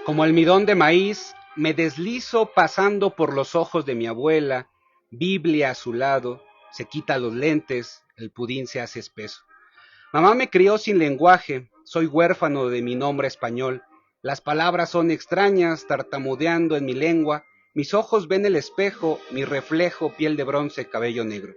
Como almidón de maíz, me deslizo pasando por los ojos de mi abuela, Biblia a su lado, se quita los lentes, el pudín se hace espeso. Mamá me crió sin lenguaje, soy huérfano de mi nombre español. Las palabras son extrañas, tartamudeando en mi lengua. Mis ojos ven el espejo, mi reflejo, piel de bronce, cabello negro.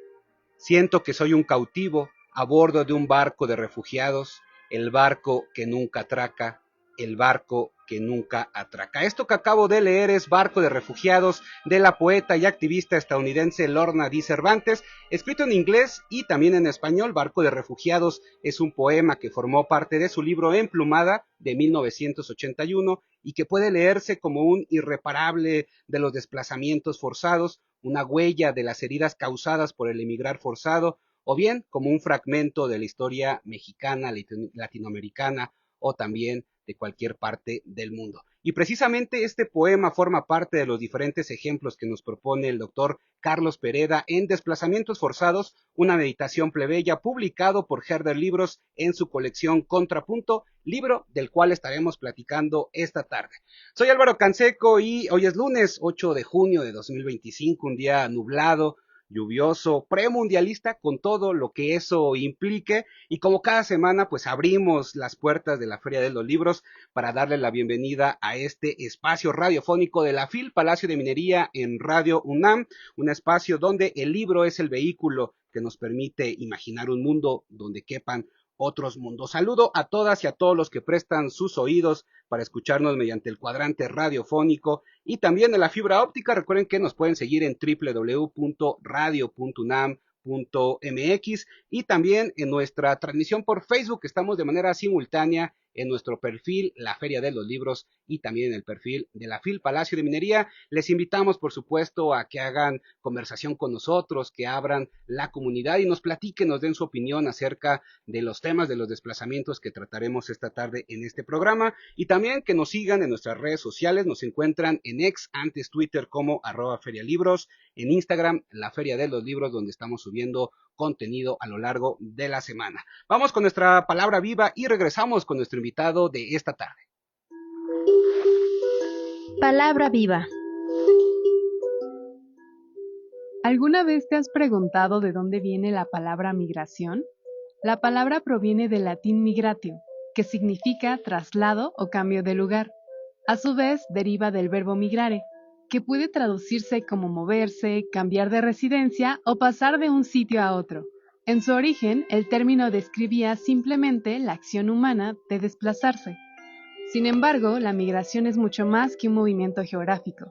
Siento que soy un cautivo a bordo de un barco de refugiados, el barco que nunca atraca, el barco que nunca atraca. Esto que acabo de leer es Barco de Refugiados, de la poeta y activista estadounidense Lorna D. Cervantes, escrito en inglés y también en español. Barco de Refugiados es un poema que formó parte de su libro Emplumada de 1981 y que puede leerse como un irreparable de los desplazamientos forzados, una huella de las heridas causadas por el emigrar forzado, o bien como un fragmento de la historia mexicana, latinoamericana o también de cualquier parte del mundo. Y precisamente este poema forma parte de los diferentes ejemplos que nos propone el doctor Carlos Pereda en Desplazamientos Forzados, una meditación plebeya, publicado por Herder Libros en su colección Contrapunto, libro del cual estaremos platicando esta tarde. Soy Álvaro Canseco y hoy es lunes 8 de junio de 2025, un día nublado, lluvioso, premundialista, con todo lo que eso implique, y como cada semana pues abrimos las puertas de la Feria de los Libros para darle la bienvenida a este espacio radiofónico de la FIL Palacio de Minería en Radio UNAM, un espacio donde el libro es el vehículo que nos permite imaginar un mundo donde quepan otros mundos. Saludo a todas y a todos los que prestan sus oídos para escucharnos mediante el cuadrante radiofónico y también en la fibra óptica. Recuerden que nos pueden seguir en www.radio.unam.mx y también en nuestra transmisión por Facebook. Estamos de manera simultánea en nuestro perfil La Feria de los Libros y también en el perfil de la FIL Palacio de Minería. Les invitamos, por supuesto, a que hagan conversación con nosotros, que abran la comunidad y nos platiquen, nos den su opinión acerca de los temas de los desplazamientos que trataremos esta tarde en este programa, y también que nos sigan en nuestras redes sociales. Nos encuentran en X, antes Twitter, como @ferialibros, en Instagram, La Feria de los Libros, donde estamos subiendo contenido a lo largo de la semana. Vamos con nuestra palabra viva y regresamos con nuestro invitado de esta tarde. Palabra viva. ¿Alguna vez te has preguntado de dónde viene la palabra migración? La palabra proviene del latín migratio, que significa traslado o cambio de lugar. A su vez, deriva del verbo migrare, que puede traducirse como moverse, cambiar de residencia o pasar de un sitio a otro. En su origen, el término describía simplemente la acción humana de desplazarse. Sin embargo, la migración es mucho más que un movimiento geográfico.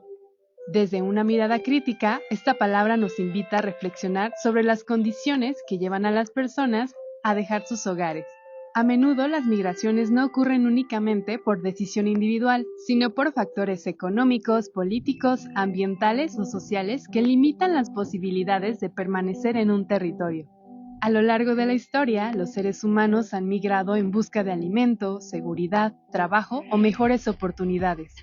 Desde una mirada crítica, esta palabra nos invita a reflexionar sobre las condiciones que llevan a las personas a dejar sus hogares. A menudo las migraciones no ocurren únicamente por decisión individual, sino por factores económicos, políticos, ambientales o sociales que limitan las posibilidades de permanecer en un territorio. A lo largo de la historia, los seres humanos han migrado en busca de alimento, seguridad, trabajo o mejores oportunidades.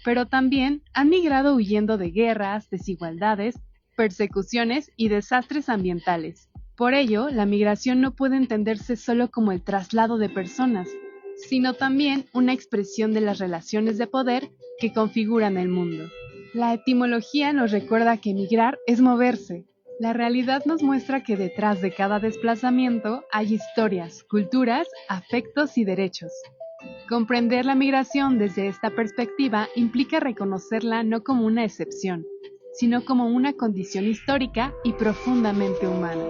Pero también han migrado huyendo de guerras, desigualdades, persecuciones y desastres ambientales. Por ello, la migración no puede entenderse solo como el traslado de personas, sino también una expresión de las relaciones de poder que configuran el mundo. La etimología nos recuerda que migrar es moverse. La realidad nos muestra que detrás de cada desplazamiento hay historias, culturas, afectos y derechos. Comprender la migración desde esta perspectiva implica reconocerla no como una excepción, sino como una condición histórica y profundamente humana.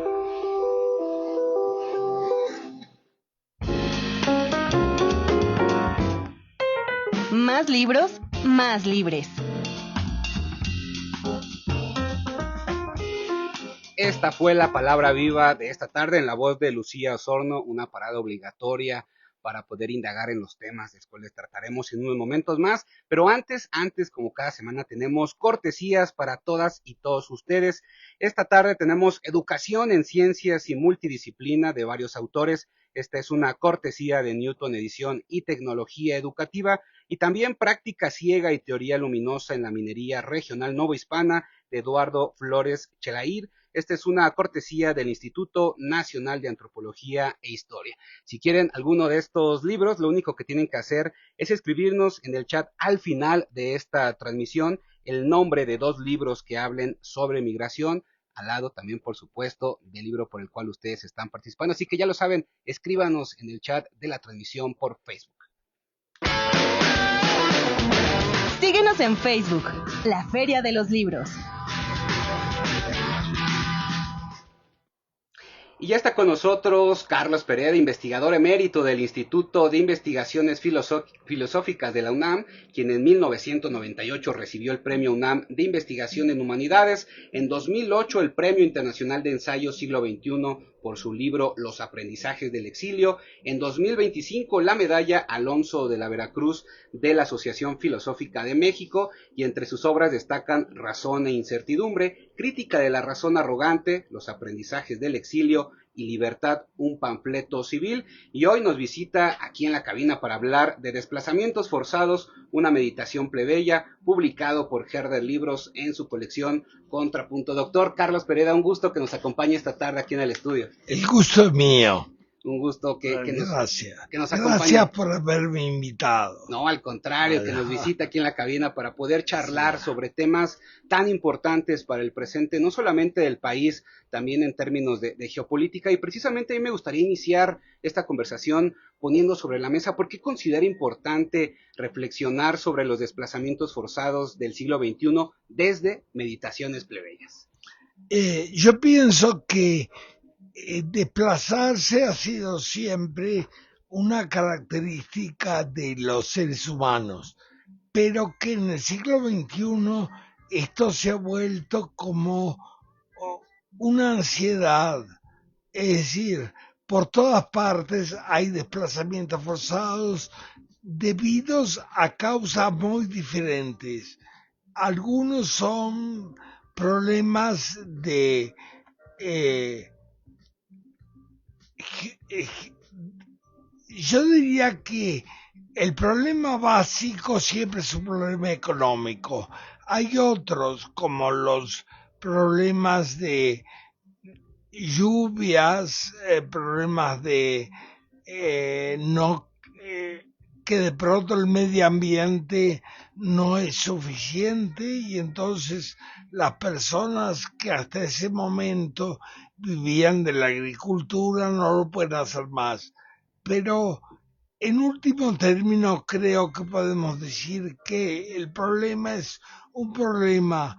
Más libros, más libres. Esta fue la palabra viva de esta tarde en la voz de Lucía Osorno, una parada obligatoria para poder indagar en los temas de los cuales trataremos en unos momentos más. Pero antes, como cada semana, tenemos cortesías para todas y todos ustedes. Esta tarde tenemos Educación en Ciencias y Multidisciplina de varios autores. Esta es una cortesía de Newton Edición y Tecnología Educativa, y también Práctica Ciega y Teoría Luminosa en la Minería Regional Novohispana de Eduardo Flores Chelair. Esta es una cortesía del Instituto Nacional de Antropología e Historia. Si quieren alguno de estos libros, lo único que tienen que hacer es escribirnos en el chat al final de esta transmisión el nombre de 2 libros que hablen sobre migración, al lado también, por supuesto, del libro por el cual ustedes están participando. Así que ya lo saben, escríbanos en el chat de la transmisión por Facebook. Síguenos en Facebook, La Feria de los Libros. Y ya está con nosotros Carlos Pereda, investigador emérito del Instituto de Investigaciones Filosóficas de la UNAM, quien en 1998 recibió el Premio UNAM de Investigación en Humanidades, en 2008 el Premio Internacional de Ensayo Siglo XXI por su libro Los aprendizajes del exilio, en 2025 la medalla Alonso de la Veracruz de la Asociación Filosófica de México, y entre sus obras destacan Razón e Incertidumbre, Crítica de la Razón Arrogante, Los aprendizajes del exilio y Libertad, un panfleto civil. Y hoy nos visita aquí en la cabina para hablar de Desplazamientos Forzados, una meditación plebeya, publicado por Herder Libros en su colección Contrapunto. Doctor Carlos Pereda, un gusto que nos acompañe esta tarde aquí en el estudio. El gusto es mío. Un gusto que nos acompañe. Gracias por haberme invitado. No, al contrario, que nos visita aquí en la cabina para poder charlar sobre temas tan importantes para el presente, no solamente del país, también en términos de geopolítica. Y precisamente a mí me gustaría iniciar esta conversación poniendo sobre la mesa por qué considera importante reflexionar sobre los desplazamientos forzados del siglo XXI desde Meditaciones Plebeyas. Yo pienso que desplazarse ha sido siempre una característica de los seres humanos, pero que en el siglo XXI esto se ha vuelto como una ansiedad. Es decir, por todas partes hay desplazamientos forzados debidos a causas muy diferentes. Algunos son problemas de yo diría que el problema básico siempre es un problema económico. Hay otros, como los problemas de lluvias, problemas de que de pronto el medio ambiente no es suficiente, y entonces las personas que hasta ese momento vivían de la agricultura no lo pueden hacer más. Pero en último término creo que podemos decir que el problema es un problema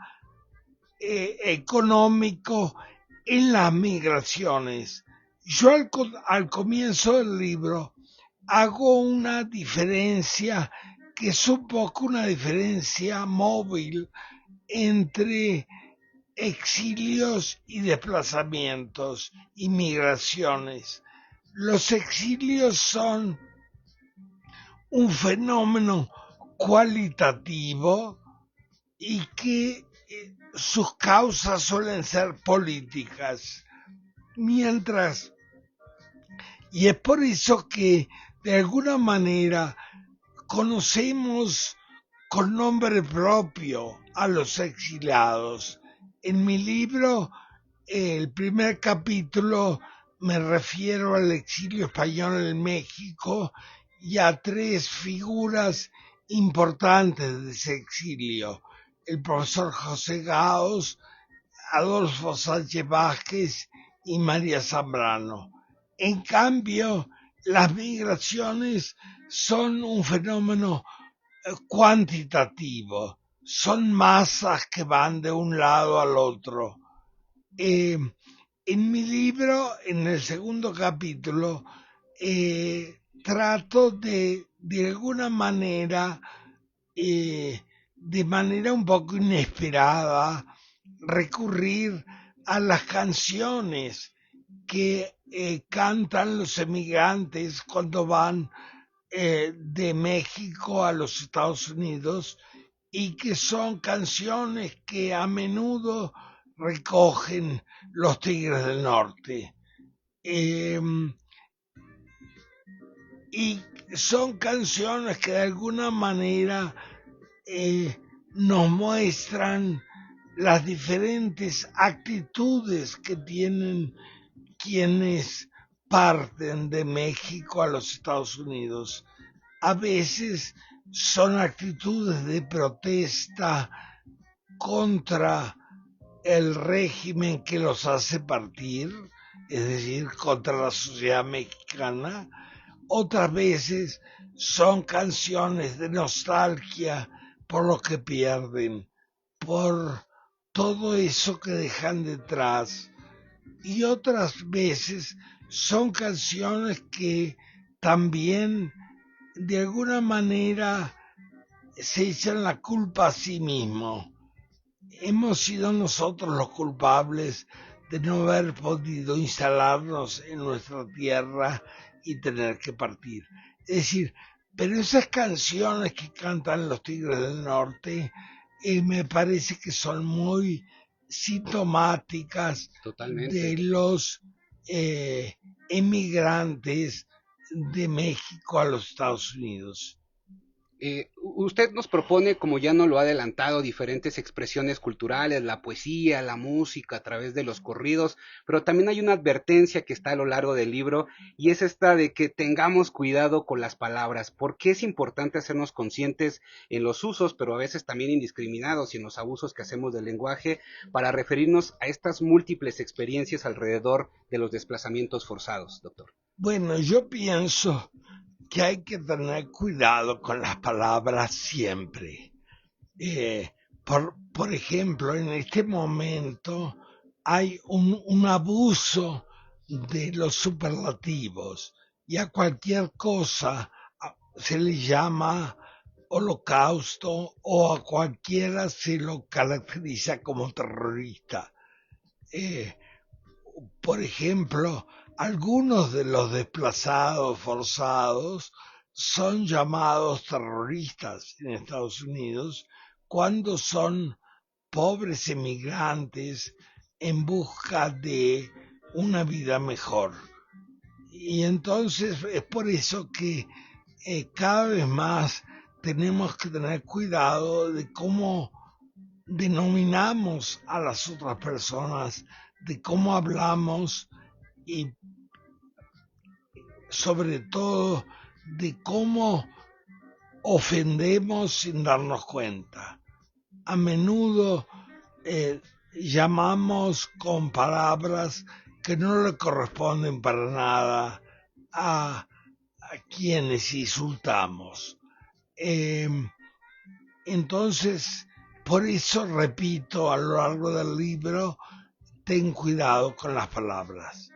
económico en las migraciones. Yo al comienzo del libro hago una diferencia que es un poco una diferencia móvil entre exilios y desplazamientos y migraciones. Los exilios son un fenómeno cualitativo y que sus causas suelen ser políticas, y es por eso que de alguna manera conocemos con nombre propio a los exiliados. En mi libro, el primer capítulo, me refiero al exilio español en México y a 3 figuras importantes de ese exilio: el profesor José Gaos, Adolfo Sánchez Vázquez y María Zambrano. En cambio, las migraciones son un fenómeno cuantitativo, son masas que van de un lado al otro. En mi libro, en el segundo capítulo, trato de alguna manera, de manera un poco inesperada, recurrir a las canciones que cantan los emigrantes cuando van de México a los Estados Unidos, y que son canciones que a menudo recogen los Tigres del Norte. Y son canciones que de alguna manera nos muestran las diferentes actitudes que tienen quienes parten de México a los Estados Unidos. A veces son actitudes de protesta contra el régimen que los hace partir, es decir, contra la sociedad mexicana. Otras veces son canciones de nostalgia por lo que pierden, por todo eso que dejan detrás. Y otras veces son canciones que también de alguna manera se echan la culpa a sí mismos. Hemos sido nosotros los culpables de no haber podido instalarnos en nuestra tierra y tener que partir. Es decir, pero esas canciones que cantan los Tigres del Norte me parece que son muy sintomáticas de los emigrantes de México a los Estados Unidos. Usted nos propone, como ya nos lo ha adelantado, diferentes expresiones culturales, la poesía, la música, a través de los corridos, pero también hay una advertencia que está a lo largo del libro, y es esta de que tengamos cuidado con las palabras, porque es importante hacernos conscientes en los usos, pero a veces también indiscriminados, y en los abusos que hacemos del lenguaje, para referirnos a estas múltiples experiencias alrededor de los desplazamientos forzados, doctor. Bueno, yo pienso que hay que tener cuidado con las palabras siempre. Por ejemplo, en este momento hay un abuso de los superlativos y a cualquier cosa se le llama holocausto o a cualquiera se lo caracteriza como terrorista. Por ejemplo, algunos de los desplazados forzados son llamados terroristas en Estados Unidos cuando son pobres emigrantes en busca de una vida mejor. Y entonces es por eso que cada vez más tenemos que tener cuidado de cómo denominamos a las otras personas, de cómo hablamos y sobre todo de cómo ofendemos sin darnos cuenta. A menudo llamamos con palabras que no le corresponden para nada a quienes insultamos. Entonces, por eso repito a lo largo del libro, ten cuidado con las palabras.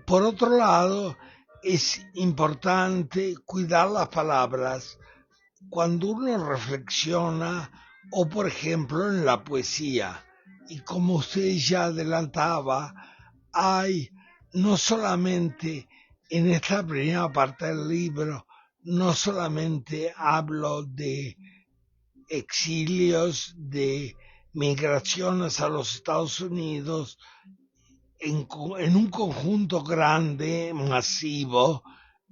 Por otro lado, es importante cuidar las palabras cuando uno reflexiona o, por ejemplo, en la poesía. Y como usted ya adelantaba, hay no solamente en esta primera parte del libro, no solamente hablo de exilios, de migraciones a los Estados Unidos, en un conjunto grande, masivo,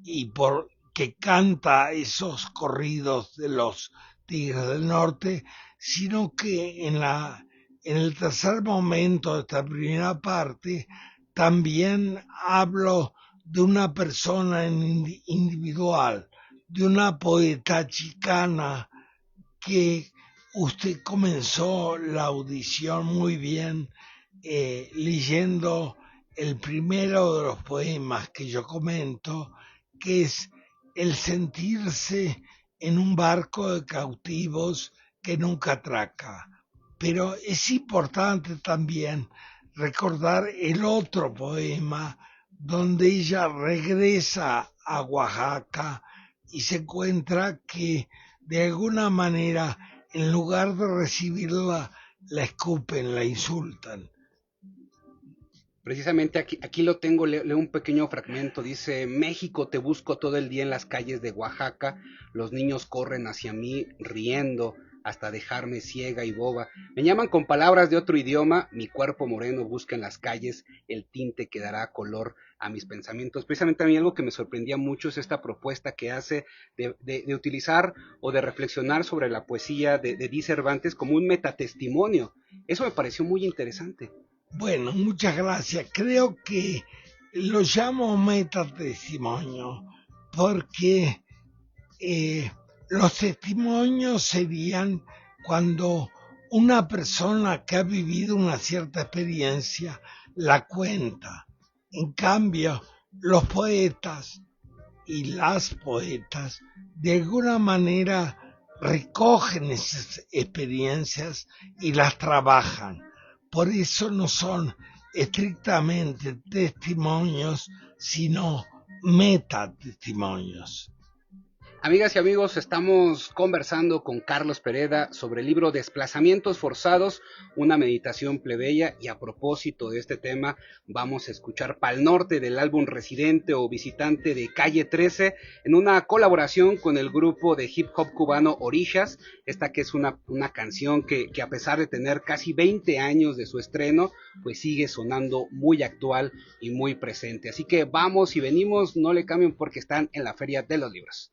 y que canta esos corridos de los Tigres del Norte, sino que en el tercer momento de esta primera parte también hablo de una persona individual, de una poeta chicana que usted comenzó la audición muy bien leyendo el primero de los poemas que yo comento, que es el sentirse en un barco de cautivos que nunca atraca. Pero es importante también recordar el otro poema donde ella regresa a Oaxaca y se encuentra que de alguna manera en lugar de recibirla la escupen, la insultan. Precisamente aquí lo tengo, leo un pequeño fragmento, dice: México, te busco todo el día en las calles de Oaxaca, los niños corren hacia mí riendo, hasta dejarme ciega y boba. Me llaman con palabras de otro idioma, mi cuerpo moreno busca en las calles el tinte que dará color a mis pensamientos. Precisamente a mí algo que me sorprendía mucho es esta propuesta que hace de utilizar o de reflexionar sobre la poesía de Di Cervantes como un metatestimonio. Eso me pareció muy interesante. Bueno, muchas gracias. Creo que lo llamo metatestimonio porque los testimonios serían cuando una persona que ha vivido una cierta experiencia la cuenta. En cambio, los poetas y las poetas de alguna manera recogen esas experiencias y las trabajan. Por eso no son estrictamente testimonios, sino metatestimonios. Amigas y amigos, estamos conversando con Carlos Pereda sobre el libro Desplazamientos Forzados, una meditación plebeya, y a propósito de este tema vamos a escuchar Pal Norte del álbum Residente o Visitante de Calle 13 en una colaboración con el grupo de hip hop cubano Orishas, esta que es una canción que a pesar de tener casi 20 años de su estreno, pues sigue sonando muy actual y muy presente. Así que vamos y venimos, no le cambien porque están en la Feria de los Libros.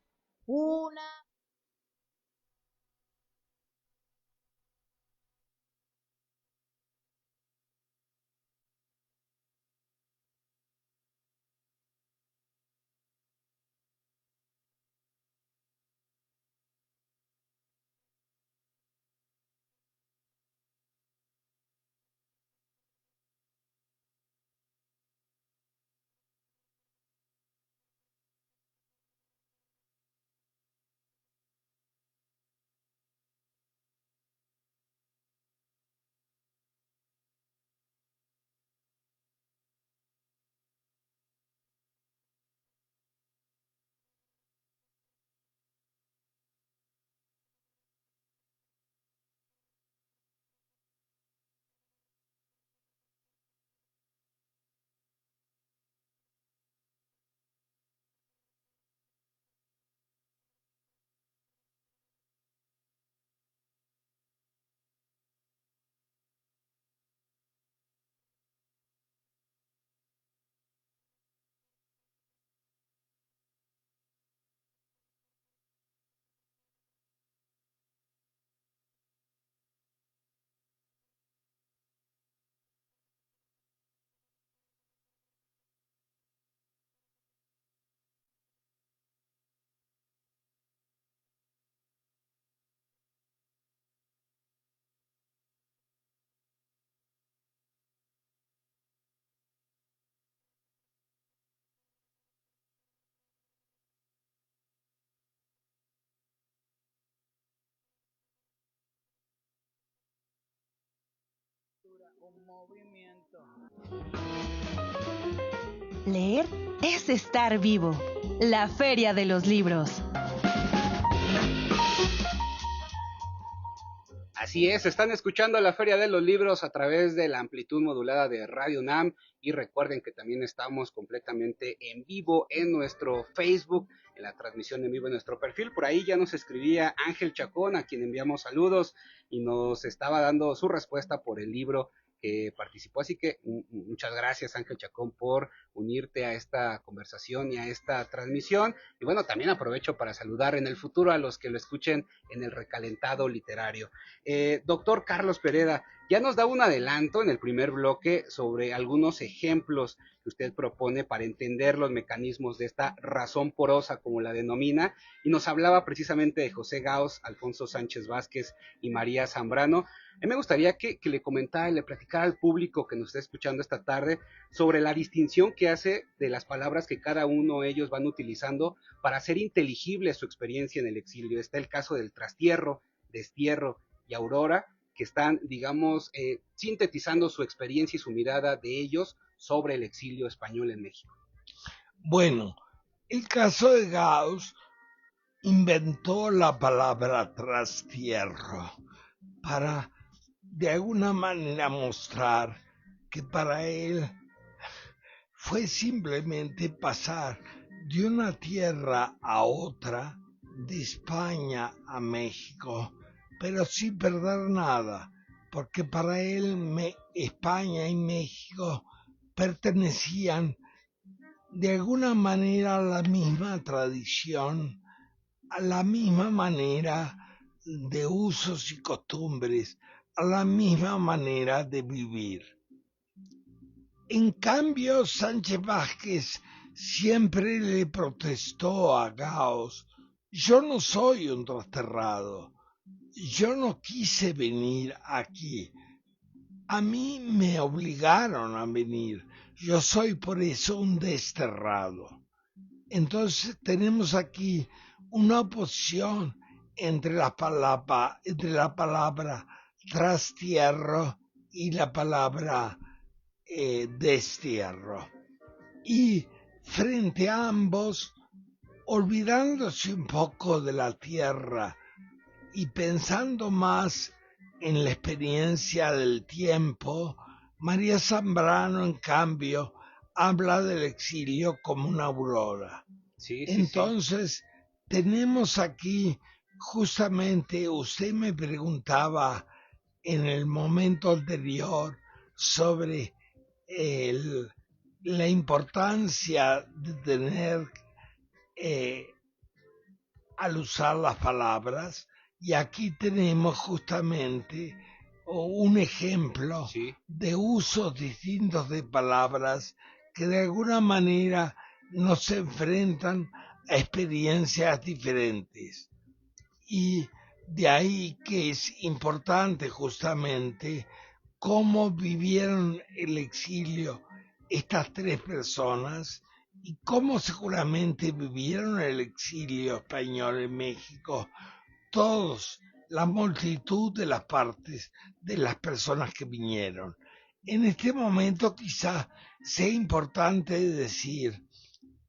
Leer es estar vivo. La Feria de los Libros. Así es, están escuchando la Feria de los Libros a través de la amplitud modulada de Radio UNAM y recuerden que también estamos completamente en vivo en nuestro Facebook, en la transmisión en vivo en nuestro perfil. Por ahí ya nos escribía Ángel Chacón, a quien enviamos saludos y nos estaba dando su respuesta por el libro que participó, así que muchas gracias Ángel Chacón por unirte a esta conversación y a esta transmisión, y bueno, también aprovecho para saludar en el futuro a los que lo escuchen en el recalentado literario. Doctor Carlos Pereda, ya nos da un adelanto en el primer bloque sobre algunos ejemplos que usted propone para entender los mecanismos de esta razón porosa, como la denomina, y nos hablaba precisamente de José Gauss, Alfonso Sánchez Vázquez y María Zambrano. A mí me gustaría que le comentara y le platicara al público que nos está escuchando esta tarde sobre la distinción que hace de las palabras que cada uno de ellos van utilizando para hacer inteligible su experiencia en el exilio. Está el caso del trastierro, destierro y aurora, que están, digamos, sintetizando su experiencia y su mirada de ellos sobre el exilio español en México. Bueno, el caso de Gauss inventó la palabra trastierro para de alguna manera mostrar que para él fue simplemente pasar de una tierra a otra, de España a México, pero sin perder nada, porque para él España y México pertenecían de alguna manera a la misma tradición, a la misma manera de usos y costumbres, a la misma manera de vivir. En cambio, Sánchez Vázquez siempre le protestó a Gauss: yo no soy un desterrado, yo no quise venir aquí, a mí me obligaron a venir, yo soy por eso un desterrado. Entonces tenemos aquí una oposición entre la palabra trastierro y la palabra destierro. Y frente a ambos, olvidándose un poco de la tierra y pensando más en la experiencia del tiempo, María Zambrano, en cambio, habla del exilio como una aurora. Sí, Entonces, tenemos aquí, justamente, usted me preguntaba en el momento anterior sobre la importancia de tener al usar las palabras, y aquí tenemos justamente un ejemplo sí. de usos distintos de palabras que de alguna manera nos enfrentan a experiencias diferentes. Y de ahí que es importante justamente cómo vivieron el exilio estas tres personas y cómo seguramente vivieron el exilio español en México todos, la multitud de las partes de las personas que vinieron. En este momento quizá sea importante decir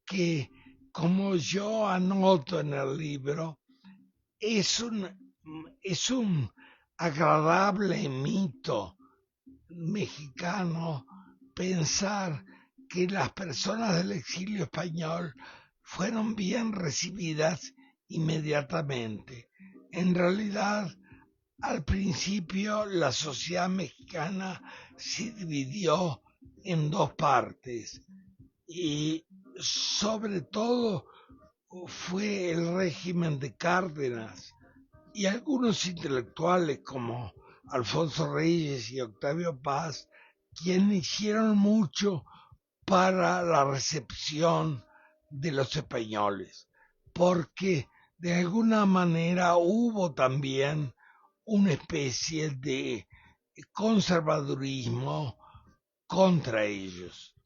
que, como yo anoto en el libro, es un agradable mito mexicano pensar que las personas del exilio español fueron bien recibidas inmediatamente. En realidad, al principio la sociedad mexicana se dividió en dos partes y sobre todo fue el régimen de Cárdenas y algunos intelectuales como Alfonso Reyes y Octavio Paz, quienes hicieron mucho para la recepción de los españoles, porque de alguna manera hubo también una especie de conservadurismo contra ellos.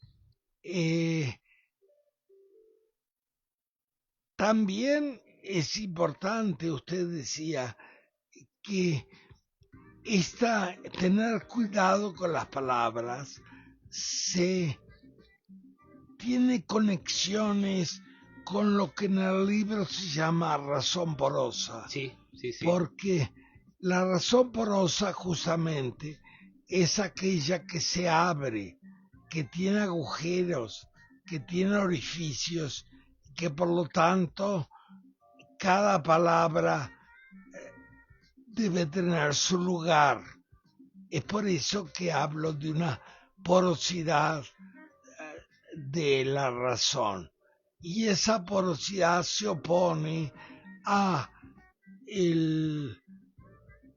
También es importante, usted decía, que tener cuidado con las palabras, se tiene conexiones con lo que en el libro se llama razón porosa. Sí. Porque la razón porosa justamente es aquella que se abre, que tiene agujeros, que tiene orificios, que por lo tanto cada palabra debe tener su lugar. Es por eso que hablo de una porosidad de la razón. Y esa porosidad se opone a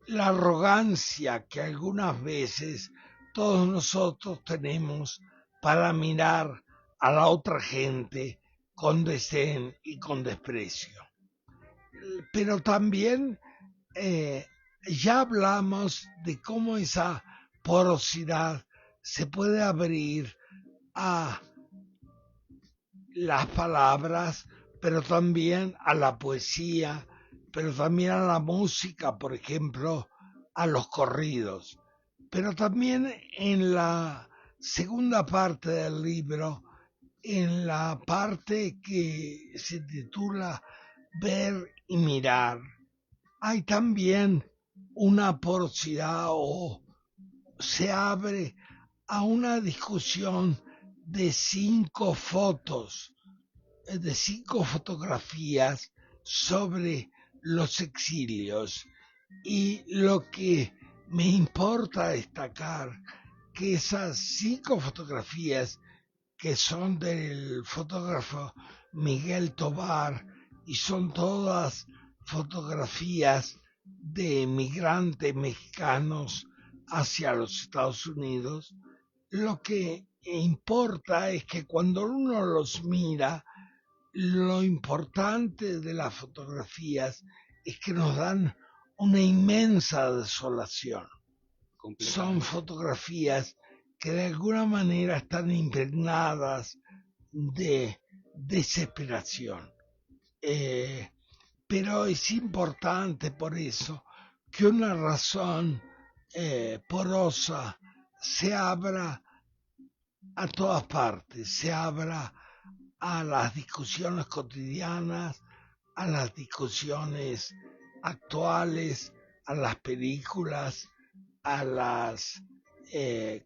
la arrogancia que algunas veces todos nosotros tenemos para mirar a la otra gente con desdén y con desprecio. Pero también ya hablamos de cómo esa porosidad se puede abrir a las palabras, pero también a la poesía, pero también a la música, por ejemplo, a los corridos. Pero también en la segunda parte del libro, en la parte que se titula Ver y mirar, hay también una porosidad o se abre a una discusión de 5 fotos, de 5 fotografías sobre los exilios. Y lo que me importa destacar que esas 5 fotografías que son del fotógrafo Miguel Tovar y son todas fotografías de migrantes mexicanos hacia los Estados Unidos, lo que importa es que cuando uno los mira, lo importante de las fotografías es que nos dan una inmensa desolación. Son fotografías que de alguna manera están impregnadas de desesperación. Pero es importante por eso que una razón porosa se abra a todas partes, se abra a las discusiones cotidianas, a las discusiones actuales, a las películas, a las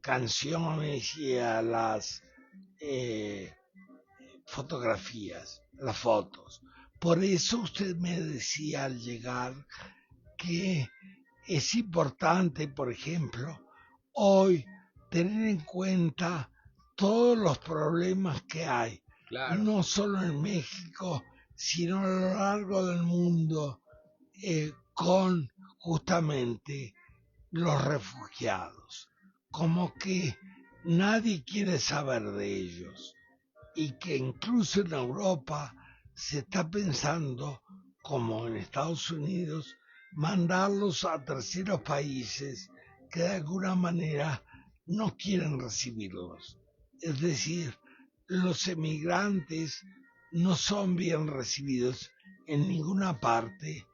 canciones y a las fotografías, las fotos. Por eso usted me decía al llegar que es importante, por ejemplo, hoy tener en cuenta todos los problemas que hay, claro, no solo en México, sino a lo largo del mundo, con justamente los refugiados, como que nadie quiere saber de ellos y que incluso en Europa se está pensando, como en Estados Unidos, mandarlos a terceros países que de alguna manera no quieren recibirlos. Es decir, los emigrantes no son bien recibidos en ninguna parte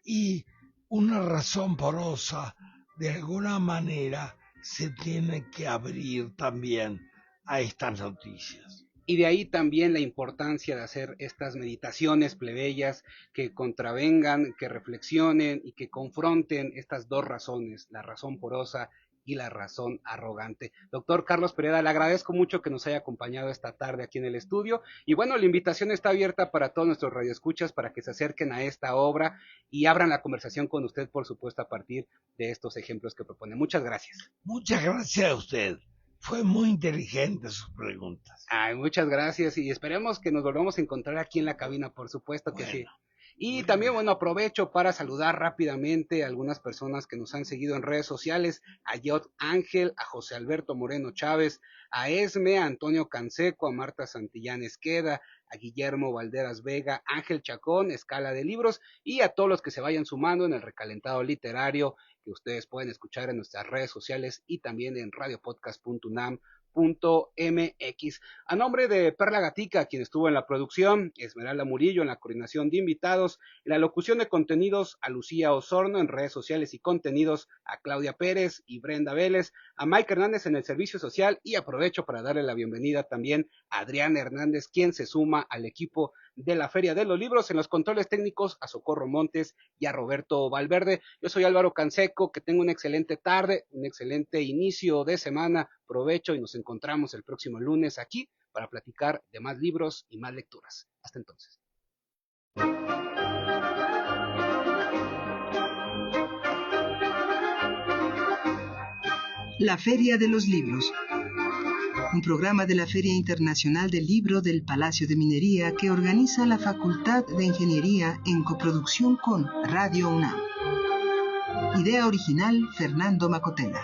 y una razón porosa de alguna manera se tiene que abrir también a estas noticias. Y de ahí también la importancia de hacer estas meditaciones plebeyas que contravengan, que reflexionen y que confronten estas dos razones, la razón porosa y la razón arrogante. Doctor Carlos Pereda, le agradezco mucho que nos haya acompañado esta tarde aquí en el estudio. Y bueno, la invitación está abierta para todos nuestros radioescuchas para que se acerquen a esta obra y abran la conversación con usted, por supuesto, a partir de estos ejemplos que propone. Muchas gracias. Muchas gracias a usted. Fue muy inteligente sus preguntas. Ay, muchas gracias y esperemos que nos volvamos a encontrar aquí en la cabina, por supuesto que sí. Y también, bueno, aprovecho para saludar rápidamente a algunas personas que nos han seguido en redes sociales, a Yot Ángel, a José Alberto Moreno Chávez, a Esme, a Antonio Canseco, a Marta Santillán Esqueda, a Guillermo Valderas Vega, Ángel Chacón, Escala de Libros, y a todos los que se vayan sumando en el recalentado literario, que ustedes pueden escuchar en nuestras redes sociales y también en radiopodcast.unam.mx. A nombre de Perla Gatica, quien estuvo en la producción, Esmeralda Murillo en la coordinación de invitados, en la locución de contenidos a Lucía Osorno, en redes sociales y contenidos a Claudia Pérez y Brenda Vélez, a Mike Hernández en el servicio social, y aprovecho para darle la bienvenida también a Adrián Hernández, quien se suma al equipo de la Feria de los Libros, en los controles técnicos a Socorro Montes y a Roberto Valverde. Yo soy Álvaro Canseco, que tenga una excelente tarde, un excelente inicio de semana, provecho, y nos encontramos el próximo lunes aquí para platicar de más libros y más lecturas. Hasta entonces. La Feria de los Libros, un programa de la Feria Internacional del Libro del Palacio de Minería que organiza la Facultad de Ingeniería en coproducción con Radio UNAM. Idea original, Fernando Macotela.